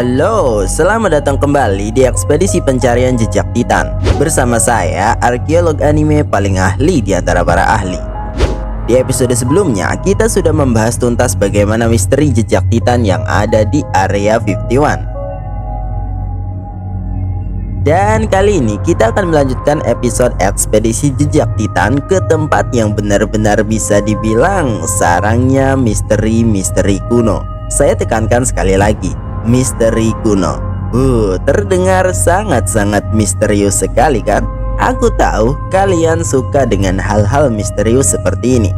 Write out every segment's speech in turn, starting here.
Halo, selamat datang kembali di ekspedisi pencarian jejak Titan. Bersama saya, arkeolog anime paling ahli di antara para ahli. Di episode sebelumnya, kita sudah membahas tuntas bagaimana misteri jejak Titan yang ada di Area 51. Dan kali ini kita akan melanjutkan episode ekspedisi jejak Titan ke tempat yang benar-benar bisa dibilang sarangnya misteri-misteri kuno. Saya tekankan sekali lagi, misteri kuno. Terdengar sangat-sangat misterius sekali kan? Aku tahu kalian suka dengan hal-hal misterius seperti ini.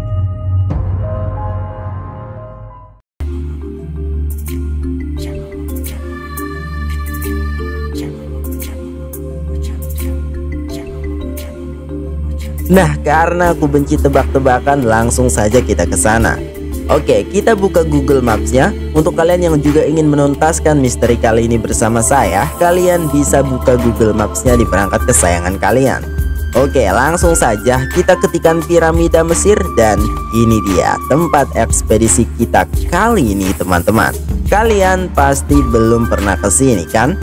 Nah, karena aku benci tebak-tebakan, langsung saja kita ke sana. Oke, kita buka Google Maps-nya. Untuk kalian yang juga ingin menuntaskan misteri kali ini bersama saya, kalian bisa buka Google Maps-nya di perangkat kesayangan kalian. Oke, langsung saja kita ketikkan piramida Mesir, dan ini dia tempat ekspedisi kita kali ini, teman-teman. Kalian pasti belum pernah ke sini kan?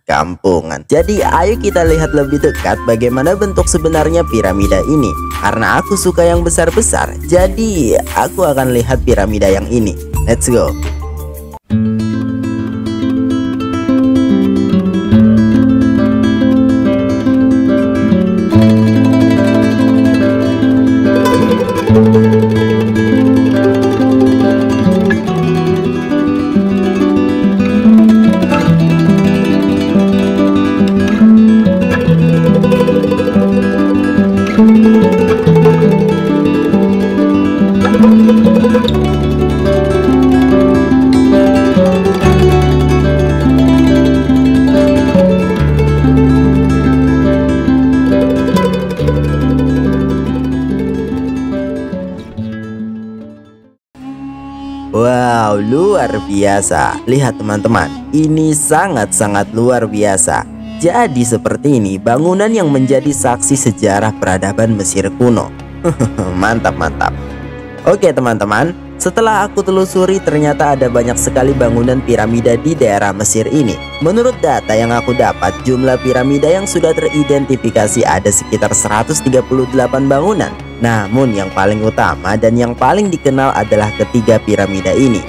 Kampungan. Jadi ayo kita lihat lebih dekat bagaimana bentuk sebenarnya piramida ini. Karena aku suka yang besar-besar, jadi aku akan lihat piramida yang ini. Let's go. Wow, luar biasa. Lihat teman-teman, ini sangat-sangat luar biasa. Jadi seperti ini bangunan yang menjadi saksi sejarah peradaban Mesir kuno. Mantap. Oke teman-teman, setelah aku telusuri ternyata ada banyak sekali bangunan piramida di daerah Mesir ini. Menurut data yang aku dapat, jumlah piramida yang sudah teridentifikasi ada sekitar 138 bangunan. Namun yang paling utama dan yang paling dikenal adalah ketiga piramida ini.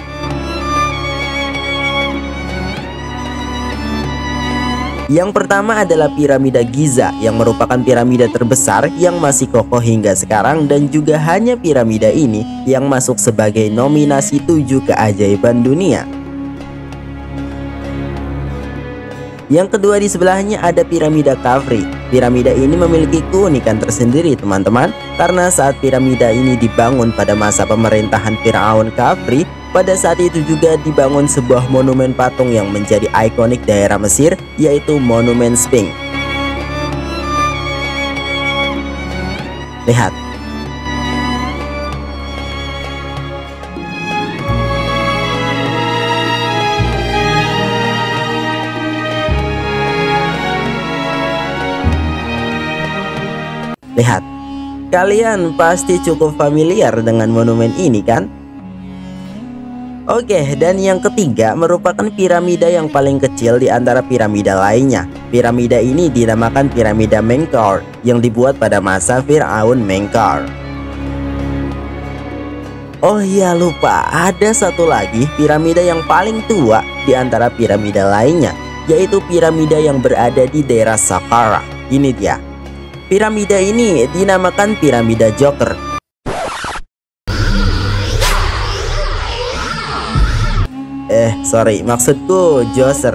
Yang pertama adalah piramida Giza, yang merupakan piramida terbesar yang masih kokoh hingga sekarang, dan juga hanya piramida ini yang masuk sebagai nominasi 7 keajaiban dunia. Yang kedua di sebelahnya ada piramida Khafre. Piramida ini memiliki keunikan tersendiri teman-teman, karena saat piramida ini dibangun pada masa pemerintahan Firaun Khafre, pada saat itu juga dibangun sebuah monumen patung yang menjadi ikonik daerah Mesir, yaitu Monumen Sphinx. Lihat. Lihat. Kalian pasti cukup familiar dengan monumen ini kan? Oke, dan yang ketiga merupakan piramida yang paling kecil di antara piramida lainnya. Piramida ini dinamakan piramida Menkaure yang dibuat pada masa Firaun Menkaure. Oh iya, lupa, ada satu lagi piramida yang paling tua di antara piramida lainnya, yaitu piramida yang berada di daerah Saqqara. Ini dia. Piramida ini dinamakan piramida Joker. Maksudku Djoser.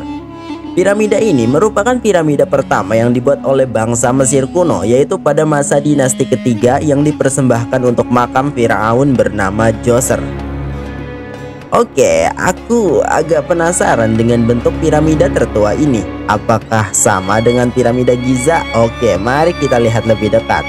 Piramida ini merupakan piramida pertama yang dibuat oleh bangsa Mesir kuno, yaitu pada masa dinasti ketiga yang dipersembahkan untuk makam Firaun bernama Djoser. Oke, aku agak penasaran dengan bentuk piramida tertua ini. Apakah sama dengan piramida Giza? Oke, mari kita lihat lebih dekat.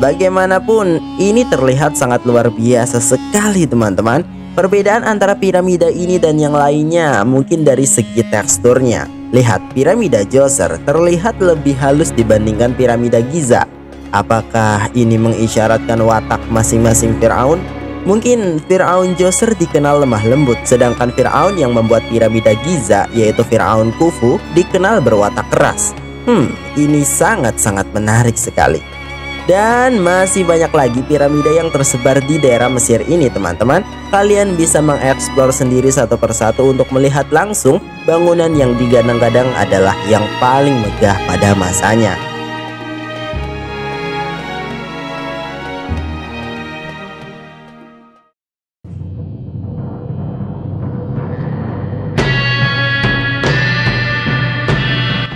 Bagaimanapun ini terlihat sangat luar biasa sekali teman-teman. Perbedaan antara piramida ini dan yang lainnya mungkin dari segi teksturnya. Lihat, piramida Djoser terlihat lebih halus dibandingkan piramida Giza. Apakah ini mengisyaratkan watak masing-masing Firaun? Mungkin Firaun Djoser dikenal lemah lembut, sedangkan Firaun yang membuat piramida Giza, yaitu Firaun Khufu, dikenal berwatak keras. Ini sangat-sangat menarik sekali. Dan masih banyak lagi piramida yang tersebar di daerah Mesir ini, teman-teman. Kalian bisa mengeksplor sendiri satu persatu untuk melihat langsung bangunan yang digadang-gadang adalah yang paling megah pada masanya.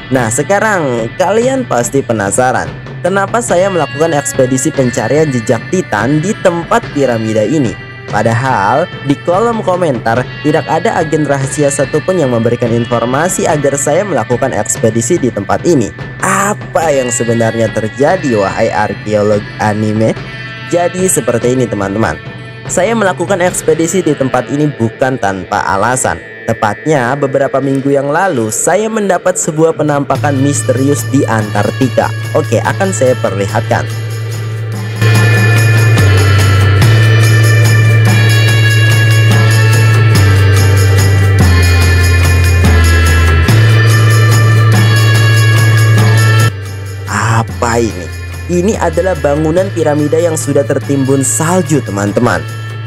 Nah, sekarang kalian pasti penasaran, kenapa saya melakukan ekspedisi pencarian jejak Titan di tempat piramida ini? Padahal di kolom komentar tidak ada agen rahasia satupun yang memberikan informasi agar saya melakukan ekspedisi di tempat ini. Apa yang sebenarnya terjadi, wahai arkeolog anime? Jadi seperti ini, teman-teman. Saya melakukan ekspedisi di tempat ini bukan tanpa alasan. Tepatnya beberapa minggu yang lalu saya mendapat sebuah penampakan misterius di Antartika. Oke, akan saya perlihatkan. Apa ini? Ini adalah bangunan piramida yang sudah tertimbun salju, teman-teman.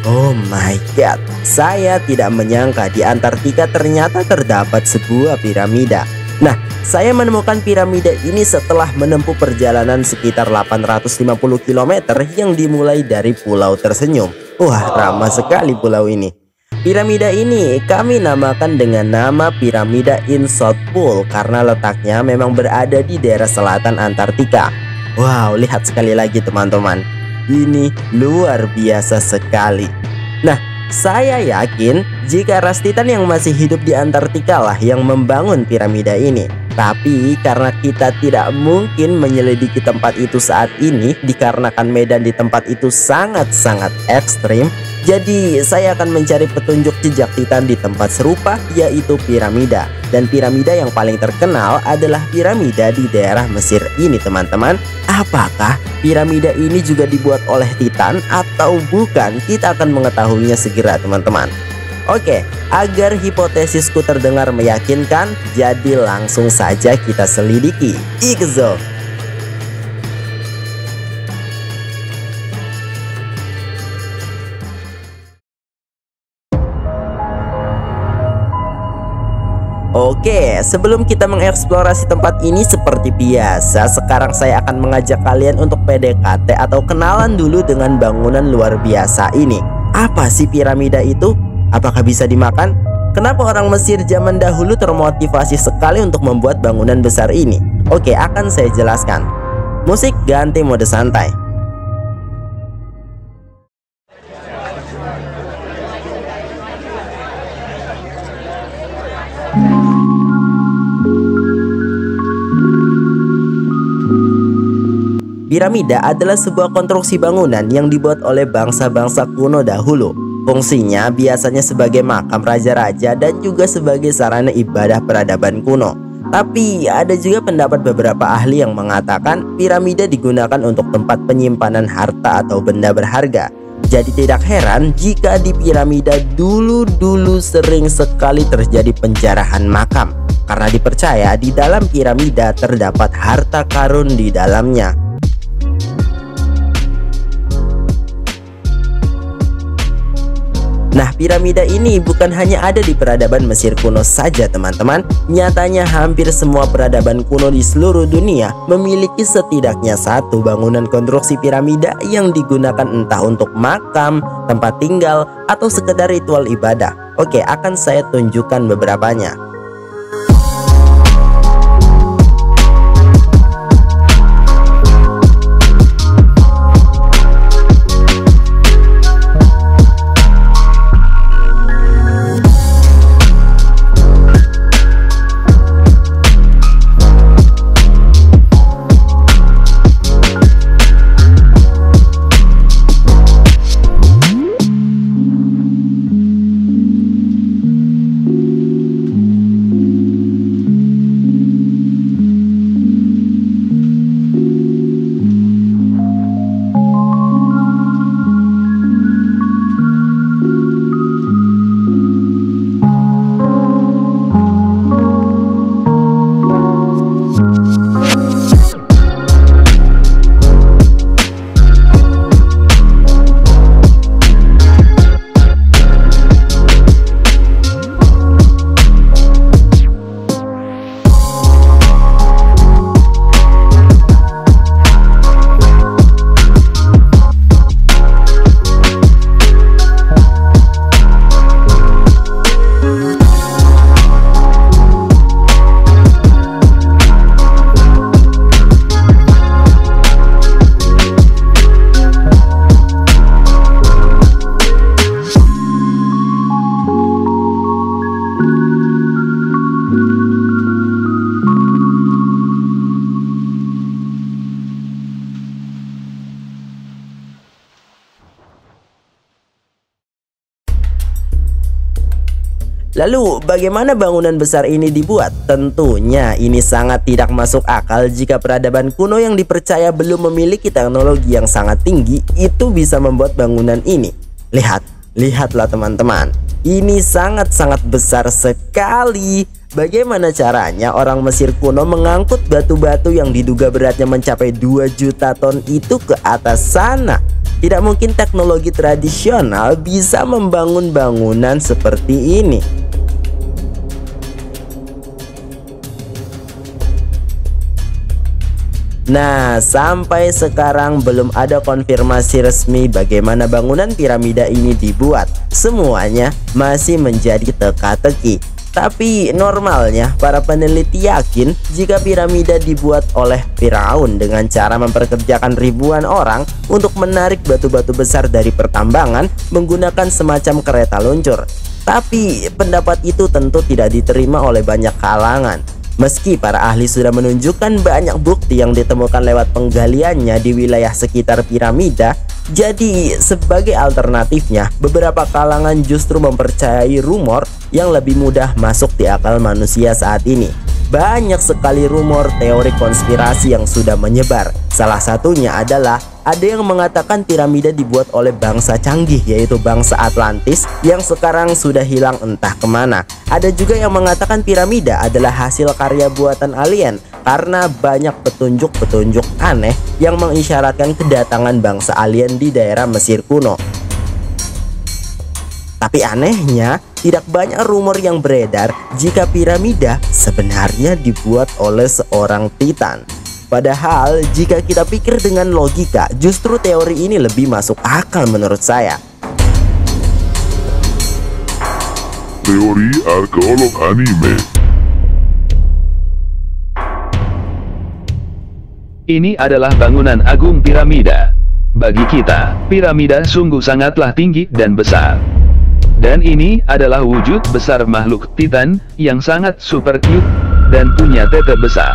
Oh my god, saya tidak menyangka di Antartika ternyata terdapat sebuah piramida. Nah, saya menemukan piramida ini setelah menempuh perjalanan sekitar 850 km yang dimulai dari Pulau Tersenyum. Wah, ramah sekali pulau ini. Piramida ini kami namakan dengan nama Piramida in South Pole karena letaknya memang berada di daerah selatan Antartika. Wow, lihat sekali lagi, teman-teman. Ini luar biasa sekali. Nah, saya yakin jika ras Titan yang masih hidup di Antartika lah yang membangun piramida ini. Tapi karena kita tidak mungkin menyelidiki tempat itu saat ini dikarenakan medan di tempat itu sangat-sangat ekstrim, jadi saya akan mencari petunjuk jejak Titan di tempat serupa, yaitu piramida. Dan piramida yang paling terkenal adalah piramida di daerah Mesir ini, teman-teman. Apakah piramida ini juga dibuat oleh Titan atau bukan? Kita akan mengetahuinya segera, teman-teman. Oke, agar hipotesisku terdengar meyakinkan, jadi langsung saja kita selidiki. Ikzo. Oke, sebelum kita mengeksplorasi tempat ini seperti biasa, sekarang saya akan mengajak kalian untuk PDKT atau kenalan dulu dengan bangunan luar biasa ini. Apa sih piramida itu? Apakah bisa dimakan? Kenapa orang Mesir zaman dahulu termotivasi sekali untuk membuat bangunan besar ini? Oke, akan saya jelaskan. Musik ganti mode santai. Piramida adalah sebuah konstruksi bangunan yang dibuat oleh bangsa-bangsa kuno dahulu. Fungsinya biasanya sebagai makam raja-raja dan juga sebagai sarana ibadah peradaban kuno. Tapi ada juga pendapat beberapa ahli yang mengatakan piramida digunakan untuk tempat penyimpanan harta atau benda berharga. Jadi tidak heran jika di piramida dulu sering sekali terjadi penjarahan makam, karena dipercaya di dalam piramida terdapat harta karun di dalamnya. Nah, piramida ini bukan hanya ada di peradaban Mesir kuno saja, teman-teman. Nyatanya hampir semua peradaban kuno di seluruh dunia memiliki setidaknya satu bangunan konstruksi piramida yang digunakan entah untuk makam, tempat tinggal, atau sekedar ritual ibadah. Oke, akan saya tunjukkan beberapanya. Lalu bagaimana bangunan besar ini dibuat? Tentunya ini sangat tidak masuk akal jika peradaban kuno yang dipercaya belum memiliki teknologi yang sangat tinggi itu bisa membuat bangunan ini. Lihatlah teman-teman, ini sangat-sangat besar sekali. Bagaimana caranya orang Mesir kuno mengangkut batu-batu yang diduga beratnya mencapai 2 juta ton itu ke atas sana? Tidak mungkin teknologi tradisional bisa membangun bangunan seperti ini. Nah, sampai sekarang belum ada konfirmasi resmi bagaimana bangunan piramida ini dibuat. Semuanya masih menjadi teka-teki. Tapi normalnya para peneliti yakin jika piramida dibuat oleh Firaun dengan cara memperkerjakan ribuan orang untuk menarik batu-batu besar dari pertambangan menggunakan semacam kereta luncur. Tapi pendapat itu tentu tidak diterima oleh banyak kalangan. Meski para ahli sudah menunjukkan banyak bukti yang ditemukan lewat penggaliannya di wilayah sekitar piramida, jadi sebagai alternatifnya beberapa kalangan justru mempercayai rumor yang lebih mudah masuk di akal manusia saat ini. Banyak sekali rumor teori konspirasi yang sudah menyebar. Salah satunya adalah ada yang mengatakan piramida dibuat oleh bangsa canggih, yaitu bangsa Atlantis yang sekarang sudah hilang entah kemana. Ada juga yang mengatakan piramida adalah hasil karya buatan alien karena banyak petunjuk-petunjuk aneh yang mengisyaratkan kedatangan bangsa alien di daerah Mesir kuno. Tapi anehnya, tidak banyak rumor yang beredar jika piramida sebenarnya dibuat oleh seorang titan. Padahal jika kita pikir dengan logika, justru teori ini lebih masuk akal menurut saya. Teori arkeolog anime. Ini adalah bangunan agung piramida. Bagi kita, piramida sungguh sangatlah tinggi dan besar. Dan ini adalah wujud besar makhluk titan yang sangat super cute dan punya tete besar.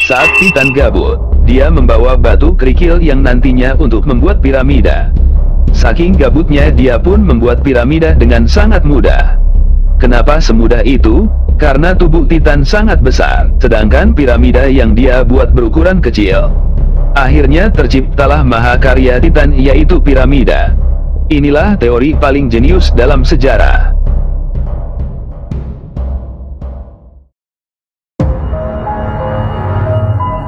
Saat Titan gabut, dia membawa batu kerikil yang nantinya untuk membuat piramida. Saking gabutnya dia pun membuat piramida dengan sangat mudah. Kenapa semudah itu? Karena tubuh Titan sangat besar, sedangkan piramida yang dia buat berukuran kecil. Akhirnya terciptalah mahakarya Titan, yaitu piramida. Inilah teori paling jenius dalam sejarah.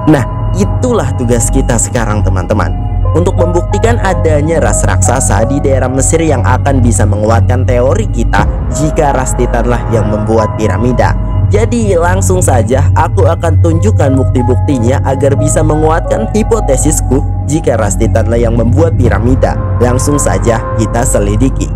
Nah, itulah tugas kita sekarang teman-teman, untuk membuktikan adanya ras raksasa di daerah Mesir yang akan bisa menguatkan teori kita jika ras Titanlah yang membuat piramida. Jadi langsung saja aku akan tunjukkan bukti-buktinya agar bisa menguatkan hipotesisku jika ras Titanlah yang membuat piramida. Langsung saja kita selidiki.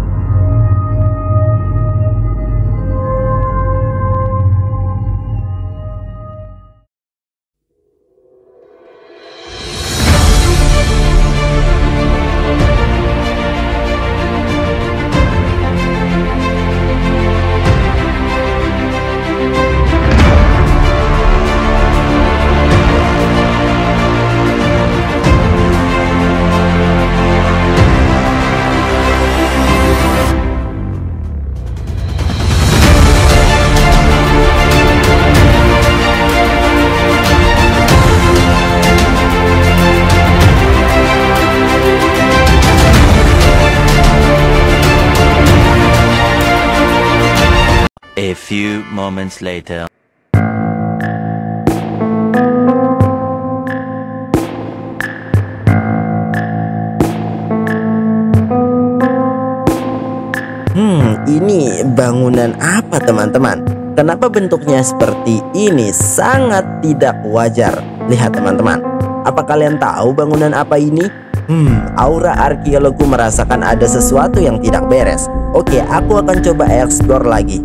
A few moments later. Ini bangunan apa teman-teman? Kenapa bentuknya seperti ini? Sangat tidak wajar. Lihat teman-teman, apa kalian tahu bangunan apa ini? Aura arkeologku merasakan ada sesuatu yang tidak beres. Oke, aku akan coba explore lagi.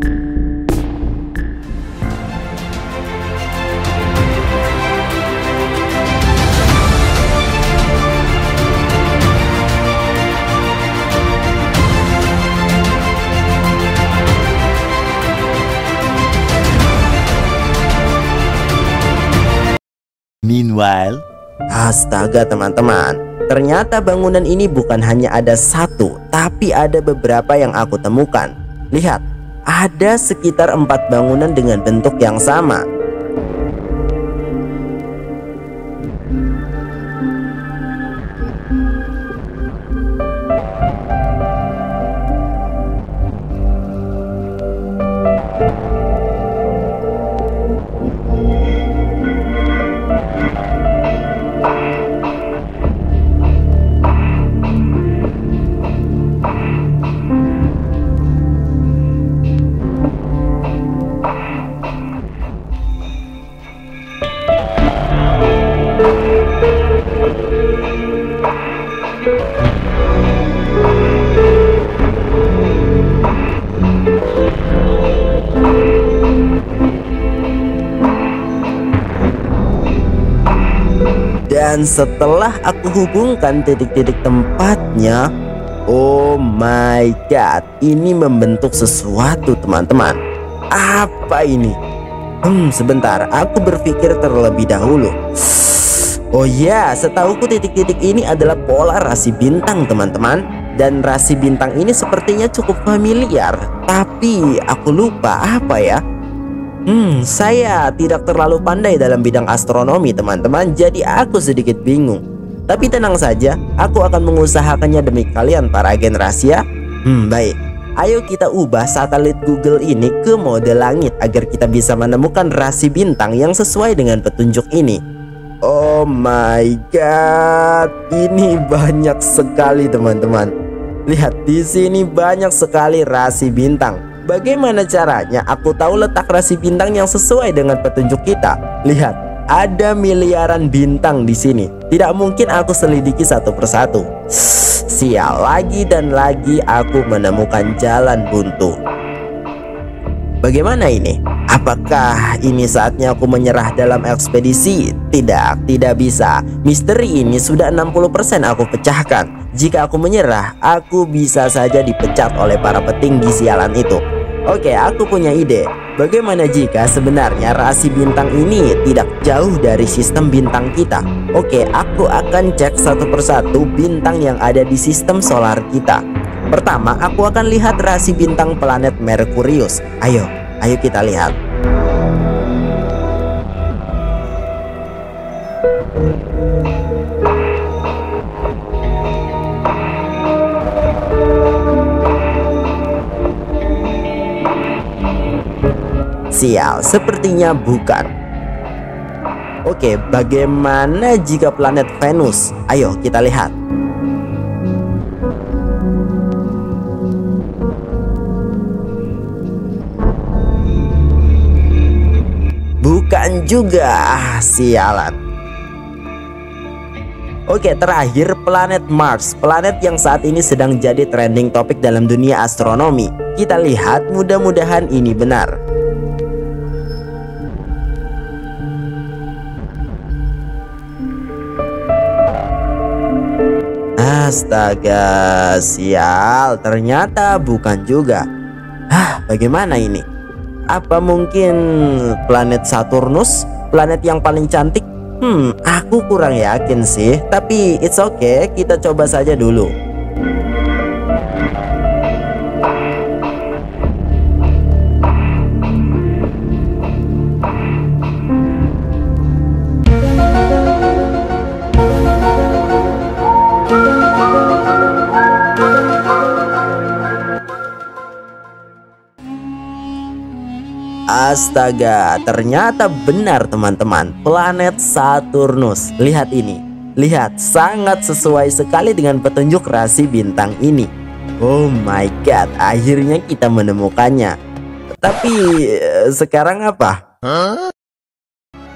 Meanwhile, Astaga teman-teman, ternyata bangunan ini bukan hanya ada satu, tapi ada beberapa yang aku temukan. Lihat, ada sekitar 4 bangunan dengan bentuk yang sama. Dan setelah aku hubungkan titik-titik tempatnya, oh my god, ini membentuk sesuatu teman-teman. Apa ini? Sebentar, aku berpikir terlebih dahulu. Oh ya, setahuku titik-titik ini adalah pola rasi bintang teman-teman. Dan rasi bintang ini sepertinya cukup familiar, tapi aku lupa apa ya. Saya tidak terlalu pandai dalam bidang astronomi teman-teman, jadi aku sedikit bingung. Tapi tenang saja, aku akan mengusahakannya demi kalian para agen rahasia. Baik, ayo kita ubah satelit Google ini ke mode langit agar kita bisa menemukan rasi bintang yang sesuai dengan petunjuk ini. Oh my god, ini banyak sekali teman-teman. Lihat, di sini banyak sekali rasi bintang. Bagaimana caranya aku tahu letak rasi bintang yang sesuai dengan petunjuk kita? Lihat, ada miliaran bintang di sini. Tidak mungkin aku selidiki satu persatu. Sial, lagi dan lagi aku menemukan jalan buntu. Bagaimana ini? Apakah ini saatnya aku menyerah dalam ekspedisi? Tidak bisa. Misteri ini sudah 60% aku pecahkan. Jika aku menyerah, aku bisa saja dipecat oleh para petinggi sialan itu. Oke, aku punya ide. Bagaimana jika sebenarnya rasi bintang ini tidak jauh dari sistem bintang kita? Oke, aku akan cek satu persatu bintang yang ada di sistem solar kita. Pertama, aku akan lihat rasi bintang planet Merkurius. Ayo kita lihat. Sial, sepertinya bukan. Oke, bagaimana jika planet Venus? Ayo kita lihat. Bukan juga, sialan. Oke, terakhir planet Mars, planet yang saat ini sedang jadi trending topik dalam dunia astronomi. Kita lihat, mudah-mudahan ini benar. Astaga, sial, ternyata bukan juga. Bagaimana ini? Apa mungkin planet Saturnus, planet yang paling cantik? Aku kurang yakin sih, tapi it's okay, kita coba saja dulu. Astaga, ternyata benar teman-teman, planet Saturnus. Lihat ini, lihat, sangat sesuai sekali dengan petunjuk rasi bintang ini. Oh my god, akhirnya kita menemukannya. Tapi sekarang apa?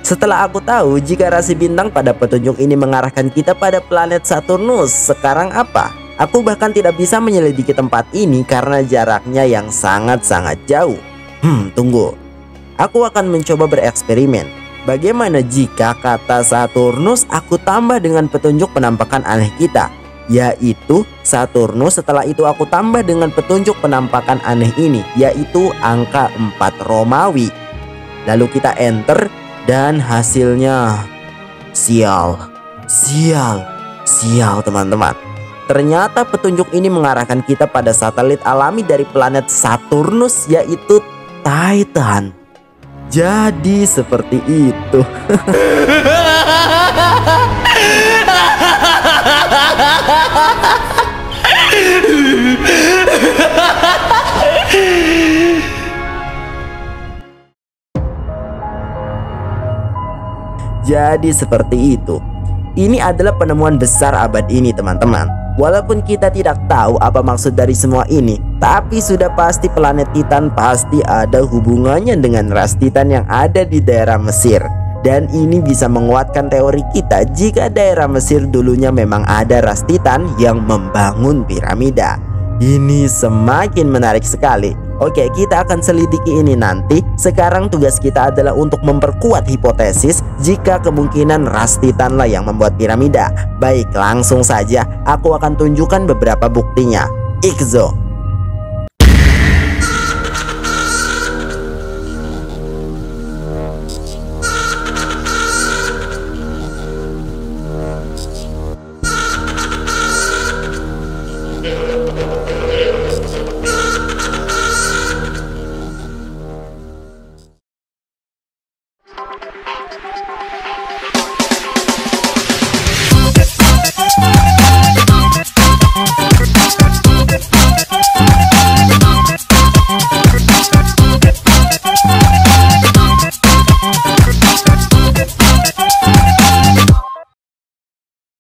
Setelah aku tahu jika rasi bintang pada petunjuk ini mengarahkan kita pada planet Saturnus, sekarang apa? Aku bahkan tidak bisa menyelidiki tempat ini karena jaraknya yang sangat-sangat jauh. Tunggu. Aku akan mencoba bereksperimen. Bagaimana jika kata Saturnus aku tambah dengan petunjuk penampakan aneh kita, yaitu Saturnus. Setelah itu aku tambah dengan petunjuk penampakan aneh ini, yaitu angka 4 Romawi. Lalu kita enter dan hasilnya sial teman-teman. Ternyata petunjuk ini mengarahkan kita pada satelit alami dari planet Saturnus, yaitu Titan. Jadi seperti itu. Jadi seperti itu. Ini adalah penemuan besar abad ini, teman-teman. Walaupun kita tidak tahu apa maksud dari semua ini, tapi sudah pasti planet Titan pasti ada hubungannya dengan ras Titan yang ada di daerah Mesir. Dan ini bisa menguatkan teori kita jika daerah Mesir dulunya memang ada ras Titan yang membangun piramida. Ini semakin menarik sekali. Oke, kita akan selidiki ini nanti. Sekarang tugas kita adalah untuk memperkuat hipotesis jika kemungkinan ras Titanlah yang membuat piramida. Baik, langsung saja aku akan tunjukkan beberapa buktinya. Iqzo.